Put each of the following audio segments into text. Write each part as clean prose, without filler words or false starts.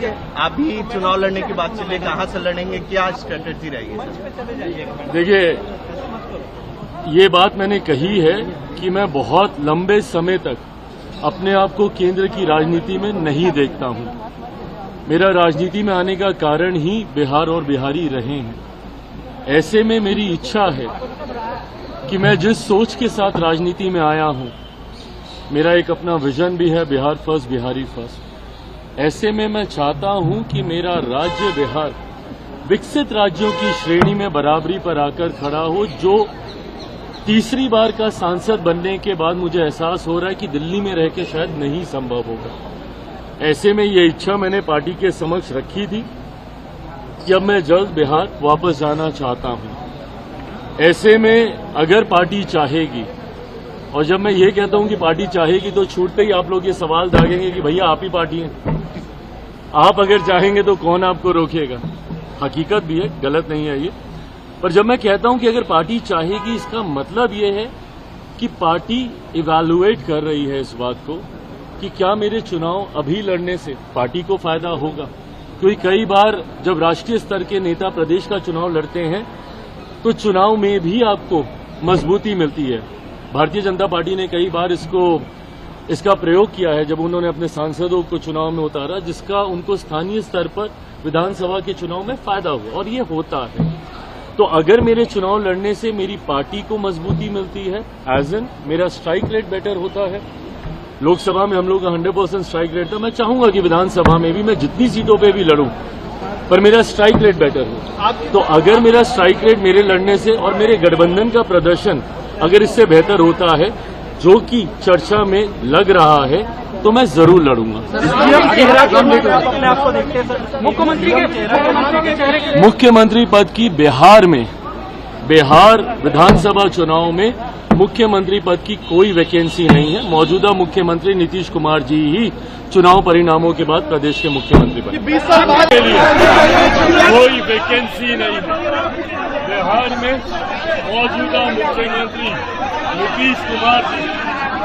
आप भी चुनाव लड़ने की बात चलिए, कहाँ से लड़ेंगे, क्या स्ट्रेटेजी रहेगी? देखिए, ये बात मैंने कही है कि मैं बहुत लंबे समय तक अपने आप को केंद्र की राजनीति में नहीं देखता हूं। मेरा राजनीति में आने का कारण ही बिहार और बिहारी रहे हैं। ऐसे में मेरी इच्छा है कि मैं जिस सोच के साथ राजनीति में आया हूं, मेरा एक अपना विजन भी है, बिहार फर्स्ट बिहारी फर्स्ट। ऐसे में मैं चाहता हूं कि मेरा राज्य बिहार विकसित राज्यों की श्रेणी में बराबरी पर आकर खड़ा हो। जो तीसरी बार का सांसद बनने के बाद मुझे एहसास हो रहा है कि दिल्ली में रह के शायद नहीं संभव होगा। ऐसे में ये इच्छा मैंने पार्टी के समक्ष रखी थी कि अब मैं जल्द बिहार वापस जाना चाहता हूं। ऐसे में अगर पार्टी चाहेगी, और जब मैं ये कहता हूं कि पार्टी चाहेगी तो छूटते ही आप लोग ये सवाल दागेंगे कि भैया आप ही पार्टी हैं, आप अगर चाहेंगे तो कौन आपको रोकेगा। हकीकत भी है, गलत नहीं है ये। पर जब मैं कहता हूं कि अगर पार्टी चाहेगी, इसका मतलब ये है कि पार्टी इवैल्यूएट कर रही है इस बात को कि क्या मेरे चुनाव अभी लड़ने से पार्टी को फायदा होगा। क्योंकि कई बार जब राष्ट्रीय स्तर के नेता प्रदेश का चुनाव लड़ते हैं तो चुनाव में भी आपको मजबूती मिलती है। भारतीय जनता पार्टी ने कई बार इसका प्रयोग किया है जब उन्होंने अपने सांसदों को चुनाव में उतारा, जिसका उनको स्थानीय स्तर पर विधानसभा के चुनाव में फायदा हुआ, और ये होता है। तो अगर मेरे चुनाव लड़ने से मेरी पार्टी को मजबूती मिलती है, एज एन मेरा स्ट्राइक रेट बेटर होता है। लोकसभा में हम लोग का 100% स्ट्राइक रेट था। मैं चाहूंगा कि विधानसभा में भी मैं जितनी सीटों पे भी लड़ूं, पर मेरा स्ट्राइक रेट बेटर हो। तो अगर मेरा स्ट्राइक रेट मेरे लड़ने से और मेरे गठबंधन का प्रदर्शन अगर इससे बेहतर होता है, जो कि चर्चा में लग रहा है, तो मैं जरूर लड़ूंगा। मुख्यमंत्री पद की बिहार विधानसभा चुनाव में मुख्यमंत्री पद की कोई वैकेंसी नहीं है। मौजूदा मुख्यमंत्री नीतीश कुमार जी ही चुनाव परिणामों के बाद प्रदेश के मुख्यमंत्री बने। 20 साल के लिए कोई वैकेंसी नहीं है। बिहार में मौजूदा मुख्यमंत्री नीतीश कुमार जी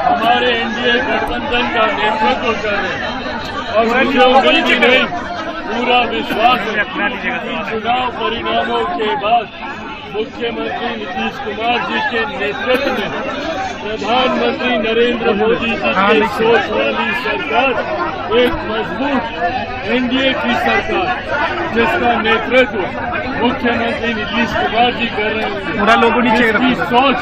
हमारे एनडीए गठबंधन का नेतृत्व कर रहे हैं, और मुझे उम्मीद ही नहीं, पूरा विश्वास है कि चुनाव परिणामों के बाद मुख्यमंत्री नीतीश कुमार जी के नेतृत्व में प्रधानमंत्री नरेंद्र मोदी जी की सोच वाली सरकार एक मजबूत एनडीए की सरकार, जिसका नेतृत्व मुख्यमंत्री नीतीश कुमार जी कर रहे हैं, इसकी सोच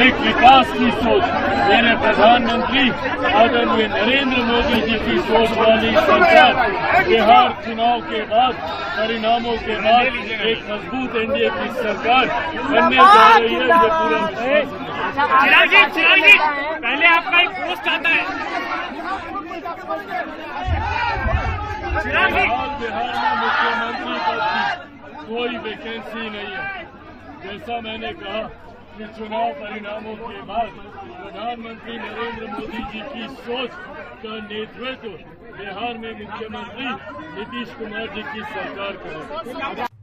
एक विकास की सोच, मेरे प्रधानमंत्री आदरणीय नरेंद्र मोदी जी की सोच वाली सरकार बिहार चुनाव के बाद परिणामों के बाद एक मजबूत एनडीए की सरकार बनने जा रही है। ये पूरा चिराग जी, पहले आपका एक पोस्ट आता है। बिहार में मुख्यमंत्री पद की कोई वैकेंसी नहीं है। जैसा मैंने कहा कि चुनाव परिणामों के बाद प्रधानमंत्री नरेंद्र मोदी जी की सोच का नेतृत्व बिहार में मुख्यमंत्री नीतीश कुमार जी की सरकार करेगी।